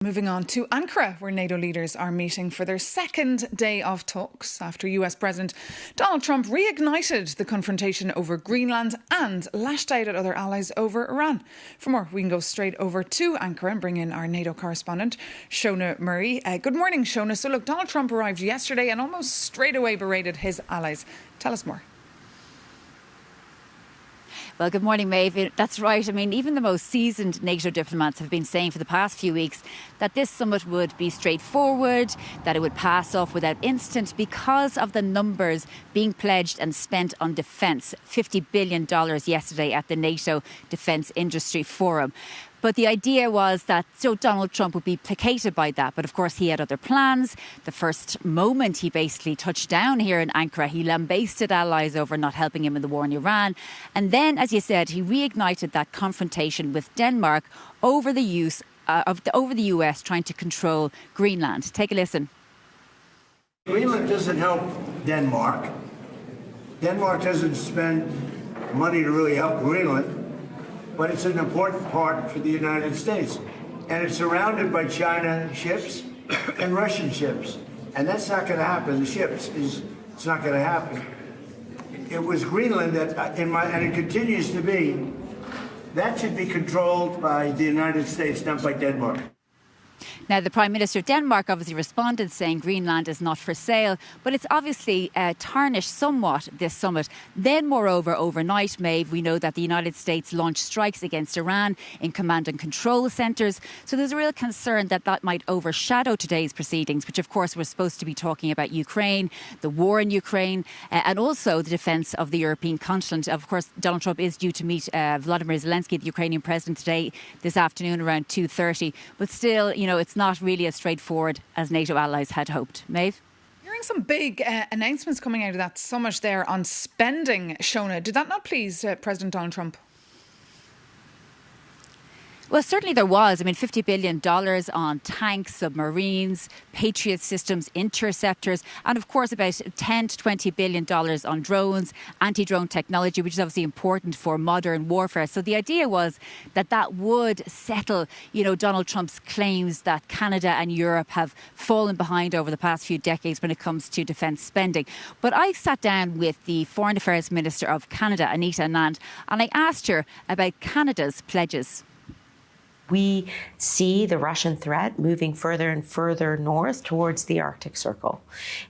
Moving on to Ankara, where NATO leaders are meeting for their second day of talks after US President Donald Trump reignited the confrontation over Greenland and lashed out at other allies over Iran. For more, we can go straight over to Ankara and bring in our NATO correspondent, Shona Murray. Good morning, Shona. So look, Donald Trump arrived yesterday and almost straight away berated his allies. Tell us more. Well, good morning, Maeve. That's right. I mean, even the most seasoned NATO diplomats have been saying for the past few weeks that this summit would be straightforward, that it would pass off without incident because of the numbers being pledged and spent on defence. $50 billion yesterday at the NATO Defence Industry Forum. But the idea was that Donald Trump would be placated by that. But of course, he had other plans. The first moment he basically touched down here in Ankara, he lambasted allies over not helping him in the war in Iran. And then, as you said, he reignited that confrontation with Denmark over the use over the US trying to control Greenland. Take a listen. Greenland doesn't help Denmark. Denmark doesn't spend money to really help Greenland. But it's an important part for the United States. And it's surrounded by China ships and Russian ships. And that's not going to happen. It's not going to happen. It was Greenland that, and it continues to be, that should be controlled by the United States, not by Denmark. Now, the Prime Minister of Denmark obviously responded saying Greenland is not for sale, but it's obviously tarnished somewhat this summit. Then, moreover, overnight, Maeve, we know that the United States launched strikes against Iran in command and control centres. So there's a real concern that that might overshadow today's proceedings, which, of course, we're supposed to be talking about Ukraine, the war in Ukraine, and also the defence of the European continent. Of course, Donald Trump is due to meet Volodymyr Zelensky, the Ukrainian president, this afternoon around 2:30. But still, it's not really as straightforward as NATO allies had hoped. Maeve? Hearing some big announcements coming out of that summit there on spending, Shona. Did that not please President Donald Trump? Well, certainly there was. I mean, $50 billion on tanks, submarines, Patriot systems, interceptors, and of course about $10 to $20 billion on drones, anti-drone technology, which is obviously important for modern warfare. So the idea was that that would settle, Donald Trump's claims that Canada and Europe have fallen behind over the past few decades when it comes to defence spending. But I sat down with the Foreign Affairs Minister of Canada, Anita Anand, and I asked her about Canada's pledges. We see the Russian threat moving further and further north towards the Arctic Circle.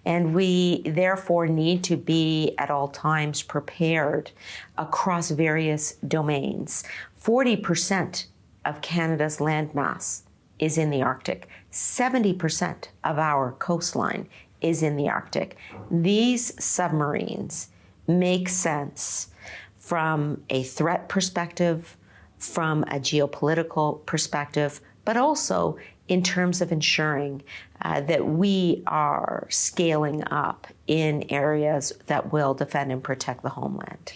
And we therefore need to be at all times prepared across various domains. 40% of Canada's landmass is in the Arctic. 70% of our coastline is in the Arctic. These submarines make sense from a threat perspective, from a geopolitical perspective, but also in terms of ensuring that we are scaling up in areas that will defend and protect the homeland.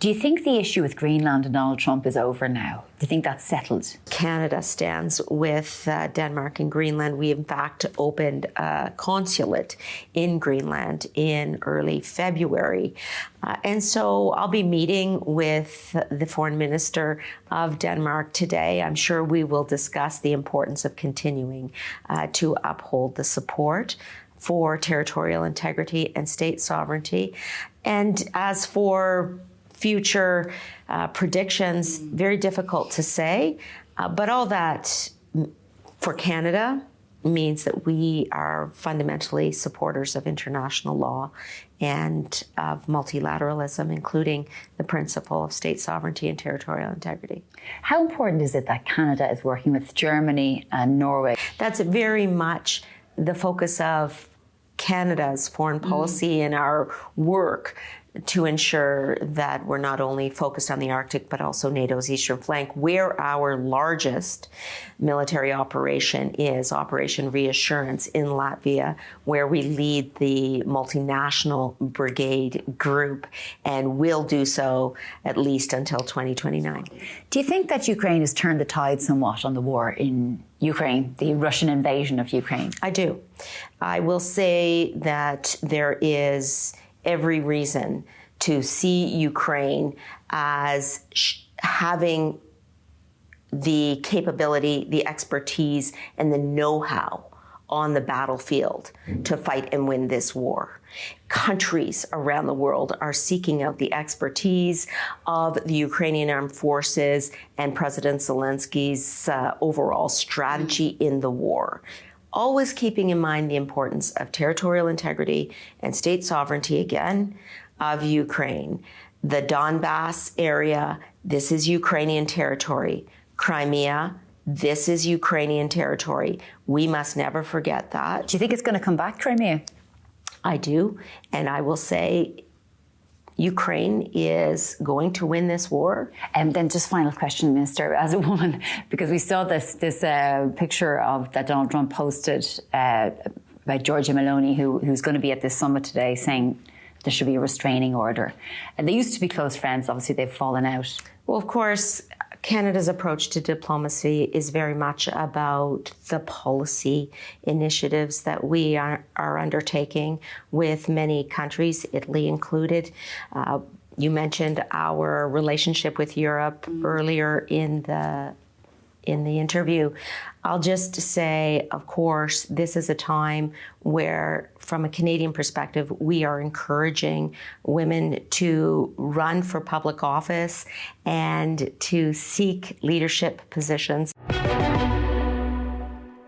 Do you think the issue with Greenland and Donald Trump is over now? Do you think that's settled? Canada stands with Denmark and Greenland. We, in fact, opened a consulate in Greenland in early February. And so I'll be meeting with the Foreign Minister of Denmark today. I'm sure we will discuss the importance of continuing to uphold the support for territorial integrity and state sovereignty. And as for future predictions, very difficult to say, but all that for Canada means that we are fundamentally supporters of international law and of multilateralism, including the principle of state sovereignty and territorial integrity. How important is it that Canada is working with Germany and Norway? That's very much the focus of Canada's foreign policy and our work to ensure that we're not only focused on the Arctic, but also NATO's eastern flank, where our largest military operation is Operation Reassurance in Latvia, where we lead the multinational brigade group and will do so at least until 2029. Do you think that Ukraine has turned the tide somewhat on the war in Ukraine, the Russian invasion of Ukraine? I do. I will say that there is every reason to see Ukraine as having the capability, the expertise, and the know-how on the battlefield to fight and win this war. Countries around the world are seeking out the expertise of the Ukrainian armed forces and President Zelensky's overall strategy in the war. Always keeping in mind the importance of territorial integrity and state sovereignty, again, of Ukraine. The Donbass area, this is Ukrainian territory. Crimea, this is Ukrainian territory. We must never forget that. Do you think it's going to come back, Crimea? I do. And I will say Ukraine is going to win this war. And then just final question, Minister, as a woman, because we saw this picture that Donald Trump posted about Giorgia Meloni, who's going to be at this summit today, saying there should be a restraining order. And they used to be close friends. Obviously, they've fallen out. Well, of course, Canada's approach to diplomacy is very much about the policy initiatives that we are undertaking with many countries, Italy included. You mentioned our relationship with Europe earlier in the interview. I'll just say, of course, this is a time where, from a Canadian perspective, we are encouraging women to run for public office and to seek leadership positions.